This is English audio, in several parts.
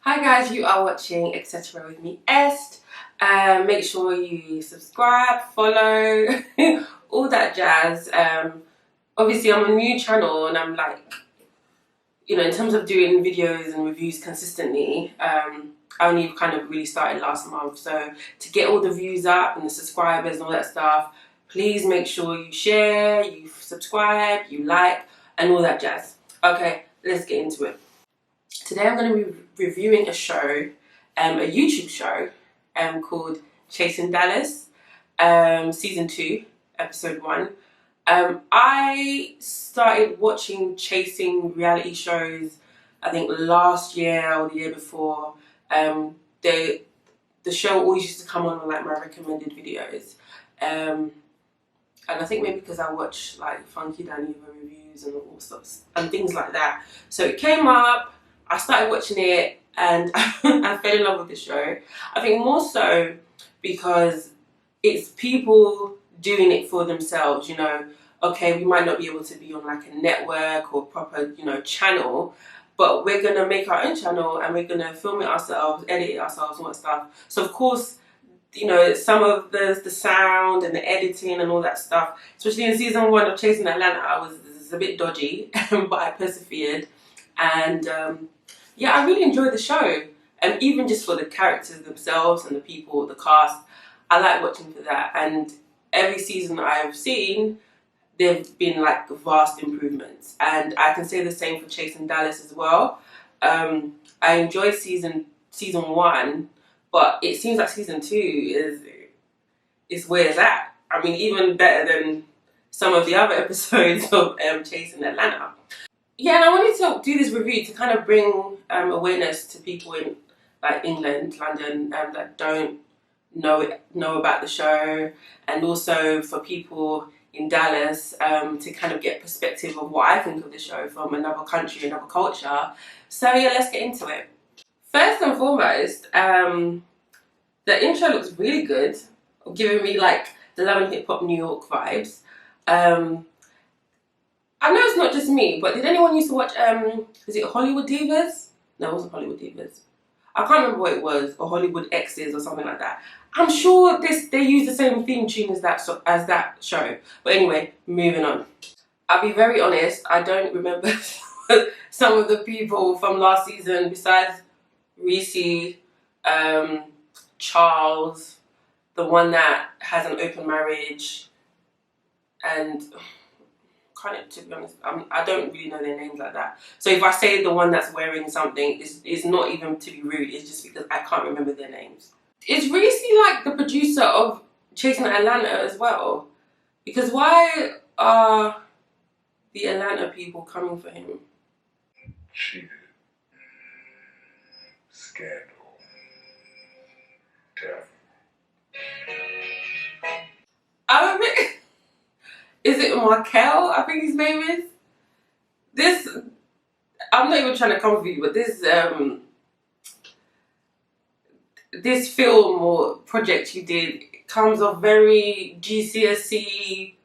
Hi guys, you are watching Etcetera With Est. Make sure you subscribe, follow, all that jazz. Obviously I'm a new channel and I'm like, in terms of doing videos and reviews consistently, I only kind of really started last month. So to get all the views up and the subscribers and all that stuff, please make sure you share, you subscribe, you like, and all that jazz. Okay, let's get into it. Today I'm going to be reviewing a show, a YouTube show called Chasing Dallas, Season 2, Episode 1. I started watching chasing reality shows, I think last year or the year before. The show always used to come on like my recommended videos. And I think maybe because I watch like Funky Danny reviews and all sorts and things like that. So it came up, I started watching it and I fell in love with the show. I think more so because it's people doing it for themselves, Okay, we might not be able to be on like a network or proper, channel, but we're gonna make our own channel and we're gonna film it ourselves, edit it ourselves and all that stuff. So of course, some of the sound and the editing and all that stuff, especially in season 1 of Chasing Atlanta, was a bit dodgy, but I persevered. And yeah, I really enjoyed the show. And even just for the characters themselves and the people, the cast, I like watching for that. And every season I've seen, there've been like vast improvements. And I can say the same for Chasing Dallas as well. I enjoyed season 1, but it seems like season 2 is where it's at. I mean, even better than some of the other episodes of Chasing Atlanta. Yeah, and I wanted to do this review to kind of bring awareness to people in like England, London, that don't know about the show, and also for people in Dallas to kind of get perspective of what I think of the show from another country, another culture. So yeah, let's get into it. First and foremost, the intro looks really good, giving me like the Love and Hip Hop New York vibes. I know it's not just me, but did anyone used to watch, is it Hollywood Divas? No, it wasn't Hollywood Divas. I can't remember what it was, or Hollywood Exes or something like that. I'm sure they use the same theme tune as that show. But anyway, moving on. I'll be very honest, I don't remember some of the people from last season besides Reese, Charles, the one that has an open marriage, and to be honest, I don't really know their names like that. So if I say the one that's wearing something, it's not even to be rude, it's just because I can't remember their names. Is Reese like the producer of Chasing Atlanta as well? Because why are the Atlanta people coming for him? Cheated. Scandal. Death. I'm a bit... Is it Markel, I think his name is? I'm not even trying to come for you, but this film or project you did comes off very GCSE,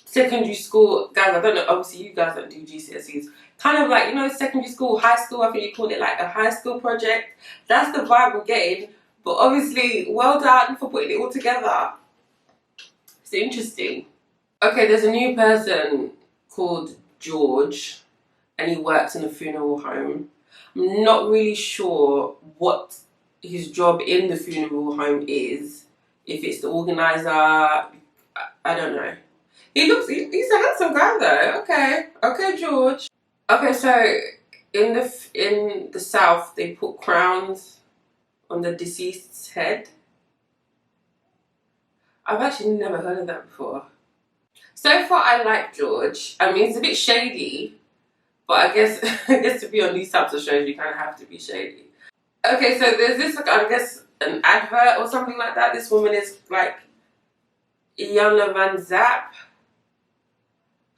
secondary school. Guys, I don't know, obviously you guys don't do GCSEs. Kind of like, secondary school, high school, I think you call it like a high school project. That's the vibe we're getting. But obviously, well done for putting it all together. It's interesting. Okay, there's a new person called George, and he works in a funeral home. I'm not really sure what his job in the funeral home is. If it's the organizer, I don't know. He's a handsome guy though. Okay, George. Okay, so in the South, they put crowns on the deceased's head. I've actually never heard of that before. So far, I like George. I mean, he's a bit shady, but I guess to be on these types of shows, you kind of have to be shady. Okay, so there's this, I guess, an advert or something like that. This woman is like Iyanla Van Zap.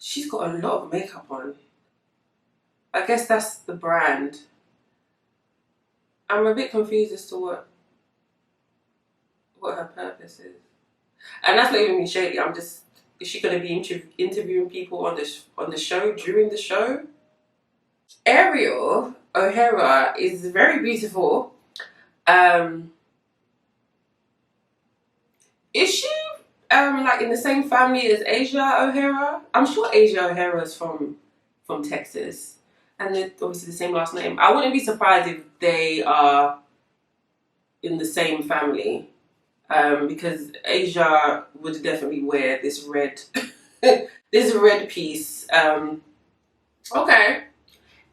She's got a lot of makeup on. I guess that's the brand. I'm a bit confused as to what her purpose is. And that's not even me shady. Is she going to be interviewing people on the show, during the show? Ariel, O'Hara is very beautiful. Um, is she like in the same family as Asia O'Hara? I'm sure Asia O'Hara is from Texas, and they're obviously the same last name. I wouldn't be surprised if they are in the same family, because Asia would definitely wear this red this red piece. Okay.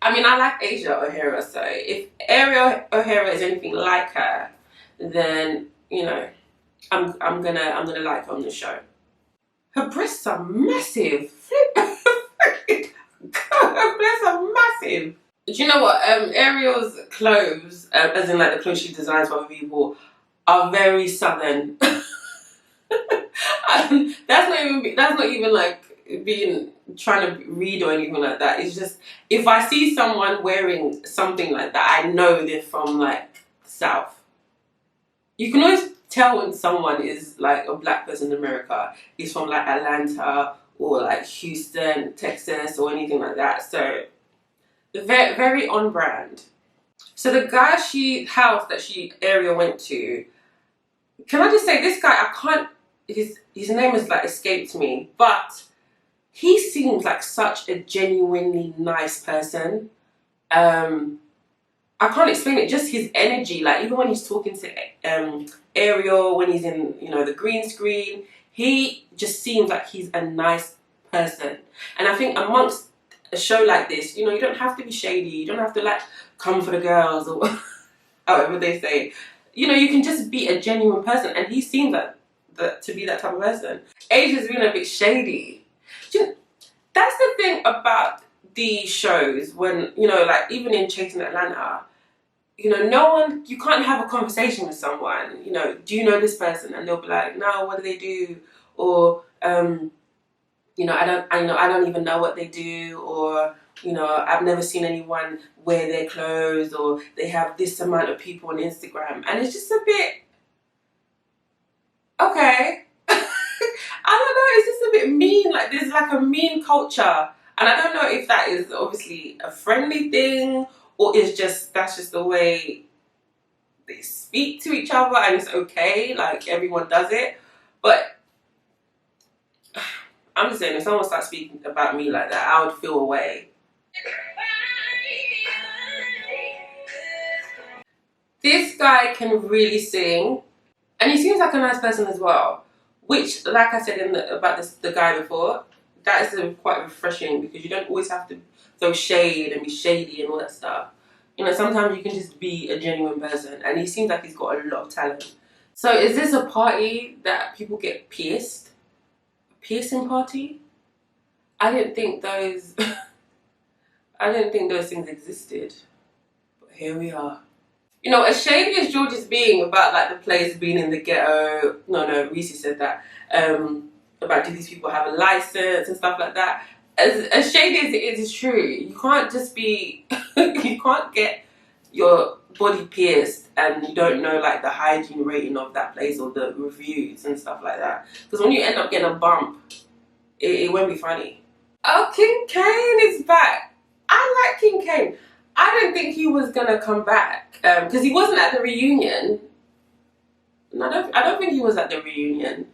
I mean, I like Asia O'Hara, so if Ariel O'Hara is anything like her, then I'm gonna like her on the show. Her breasts are massive. Her breasts are massive. Do you know what? Ariel's clothes, as in like the clothes she designs for other people, are very southern. That's not even like being trying to read or anything like that. It's just if I see someone wearing something like that, I know they're from like the South. You can always tell when someone is like a black person in America is from like Atlanta or like Houston, Texas, or anything like that. So very very on brand. So the house that Ariel went to. Can I just say this guy? I can't. His name has like escaped me, but he seems like such a genuinely nice person. I can't explain it. Just his energy, like even when he's talking to Ariel, when he's in the green screen, he just seems like he's a nice person. And I think amongst a show like this, you don't have to be shady. You don't have to like come for the girls or however they say. You can just be a genuine person, and he seems like to be that type of person. Asia's been a bit shady. That's the thing about these shows when, like even in Chasing Atlanta, you can't have a conversation with someone, do you know this person? And they'll be like, no, what do they do? Or, I don't even know what they do, or, I've never seen anyone wear their clothes, or they have this amount of people on Instagram. And it's just a bit, okay. I don't know, it's just a bit mean. Like there's like a mean culture. And I don't know if that is obviously a friendly thing, or that's just the way they speak to each other and it's okay, like everyone does it. But I'm just saying, if someone starts speaking about me like that, I would feel away. This guy can really sing, and he seems like a nice person as well. Which, like I said about the guy before, that is quite refreshing because you don't always have to throw shade and be shady and all that stuff. Sometimes you can just be a genuine person, and he seems like he's got a lot of talent. So, is this a party that people get pierced? A piercing party? I didn't think those. I didn't think those things existed, but here we are. As shady as George is being about like the place being in the ghetto. No, Reese said that. About do these people have a license and stuff like that. As shady as it is true. You can't just be. You can't get your body pierced and you don't know like the hygiene rating of that place or the reviews and stuff like that. Because when you end up getting a bump, it won't be funny. Oh, King Kane is back. I like King Kane. I didn't think he was gonna come back because he wasn't at the reunion. And I don't think he was at the reunion.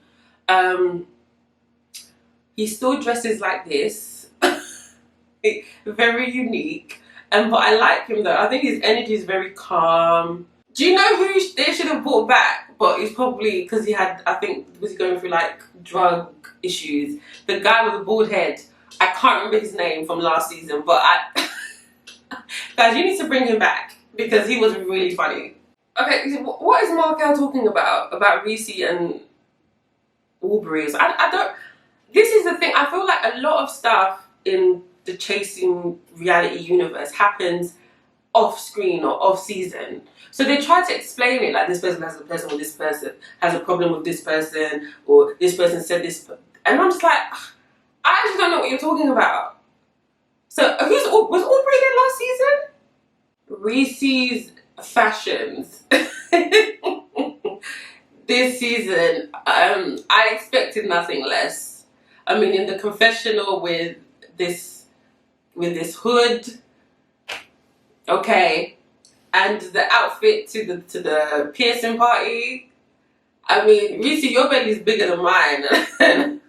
He still dresses like this, very unique. But I like him though. I think his energy is very calm. Do you know who they should have brought back? But it's probably because was he going through like drug issues? The guy with the bald head. I can't remember his name from last season, but guys, you need to bring him back because he was really funny. Okay, what is Markel talking about? About Reese and Aubrey's? I don't. This is the thing. I feel like a lot of stuff in the Chasing reality universe happens off screen or off season. So they try to explain it like this person has a person with this person, has a problem with this person, or this person said this. And I'm just like, I just don't know what you're talking about. So was Aubrey there last season? Reese's fashions. This season, I expected nothing less. I mean, in the confessional with this hood, Okay, and the outfit to the piercing party. I mean, Reese, your belly is bigger than mine.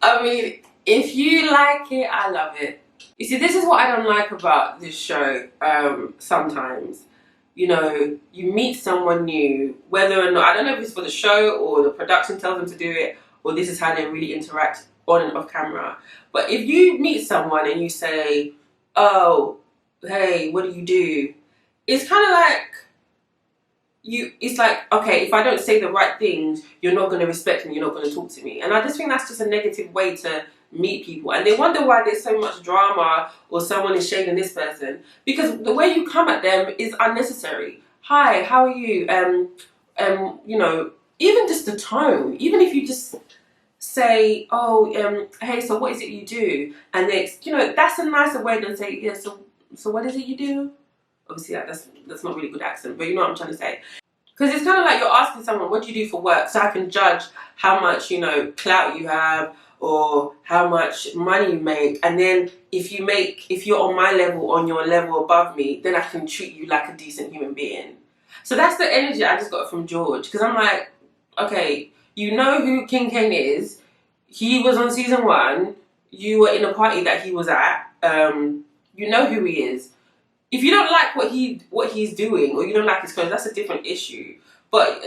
I mean, if you like it, I love it. You see, this is what I don't like about this show. Sometimes, you know, you meet someone new, whether or not, I don't know if it's for the show or the production tells them to do it, or this is how they really interact on and off camera. But if you meet someone and you say, oh, hey, what do you do? It's kind of like, it's like, okay, if I don't say the right things, you're not going to respect me, you're not going to talk to me. And I just think that's just a negative way to meet people. And they wonder why there's so much drama or someone is shading this person. Because the way you come at them is unnecessary. Hi, how are you? You know, even just the tone, even if you just say, oh, hey, so what is it you do? And they, you know, that's a nicer way than say, yeah, so what is it you do? Obviously, that's not really good accent, but you know what I'm trying to say. Because it's kind of like you're asking someone, what do you do for work? So I can judge how much, you know, clout you have or how much money you make. And then if you're on my level, on your level above me, then I can treat you like a decent human being. So that's the energy I just got from George. Because I'm like, okay, you know who King Kane is. He was on season 1. You were in a party that he was at. You know who he is. If you don't like what he's doing, or you don't like his clothes, that's a different issue. But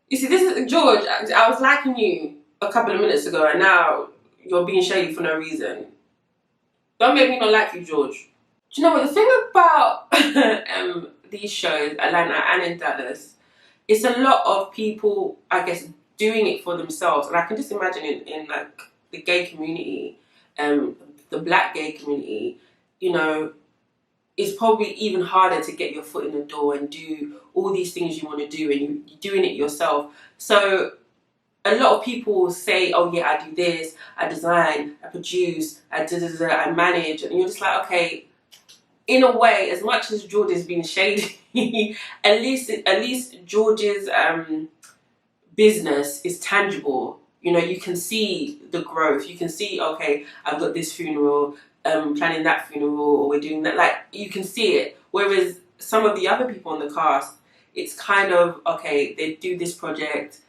you see, this is George. I was liking you a couple of minutes ago, and now you're being shady for no reason. Don't make me not like you, George. Do you know what the thing about these shows, Atlanta and in Dallas, it's a lot of people, I guess, doing it for themselves, and I can just imagine in like the gay community, the black gay community, you know. It's probably even harder to get your foot in the door and do all these things you want to do, and you're doing it yourself. So a lot of people will say, oh yeah, I do this, I design, I produce, I manage, and you're just like, okay, in a way, as much as George is being shady, at least George's business is tangible. You know, you can see the growth. You can see, okay, I've got this funeral, planning that funeral, or we're doing that. Like, you can see it. Whereas some of the other people in the cast, it's kind of, okay, they do this project,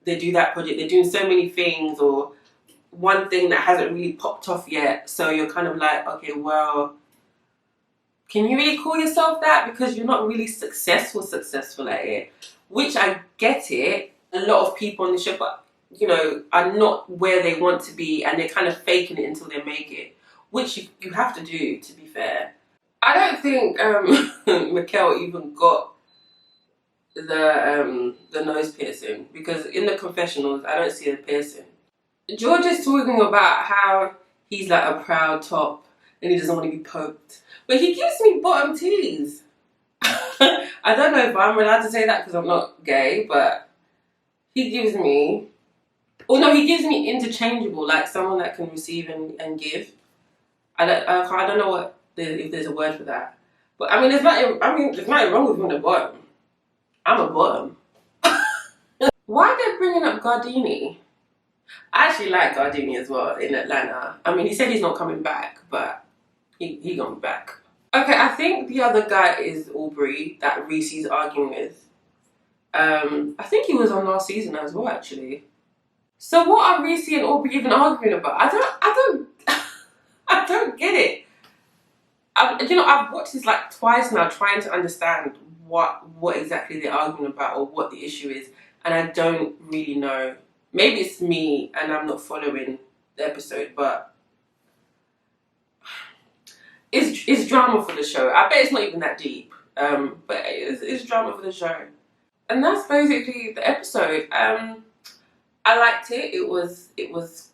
they do that project, they're doing so many things, or one thing that hasn't really popped off yet. So you're kind of like, okay, well, can you really call yourself that? Because you're not really successful at it. Which I get it. A lot of people on the show, but you know, are not where they want to be, and they're kind of faking it until they make it, which you have to do, to be fair. I don't think Mikkel even got the nose piercing, because in the confessionals I don't see a piercing. George is talking about how he's like a proud top and he doesn't want to be poked, but he gives me bottom tees. I don't know if I'm allowed to say that because I'm not gay, but he gives me, oh no, he gives me interchangeable, like someone that can receive and give. I don't know if there's a word for that, but I mean, there's nothing wrong with being a bottom. I'm a bottom. Why are they bringing up Gardini? I actually like Gardini as well in Atlanta. I mean, he said he's not coming back, but he gonna be back. Okay, I think the other guy is Aubrey that Reese's arguing with. I think he was on last season as well, actually. So what are Reese and Aubrey even arguing about? I don't get it. I've watched this like twice now, trying to understand what exactly they're arguing about or what the issue is, and I don't really know. Maybe it's me and I'm not following the episode, but it's drama for the show. I bet it's not even that deep, but it's drama for the show, and that's basically the episode. I liked it. It was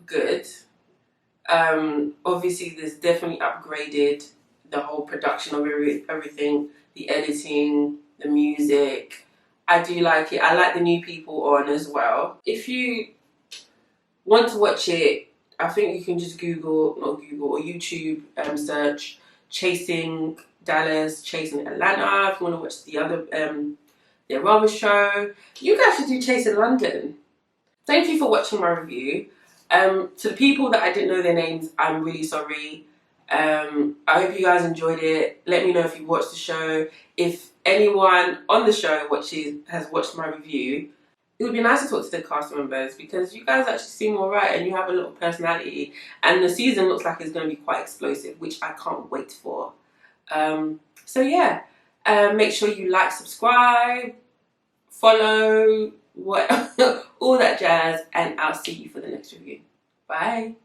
good. Obviously, there's definitely upgraded the whole production of everything, the editing, the music. I do like it. I like the new people on as well. If you want to watch it, I think you can just Google or YouTube search Chasing Dallas, Chasing Atlanta. If you want to watch the other their other show, you guys should do Chasing London. Thank you for watching my review. To the people that I didn't know their names, I'm really sorry. I hope you guys enjoyed it. Let me know if you watched the show. If anyone on the show has watched my review, it would be nice to talk to the cast members because you guys actually seem alright and you have a lot of personality. And the season looks like it's going to be quite explosive, which I can't wait for. So yeah, make sure you like, subscribe, follow, what all that jazz, and I'll see you for the next review. Bye.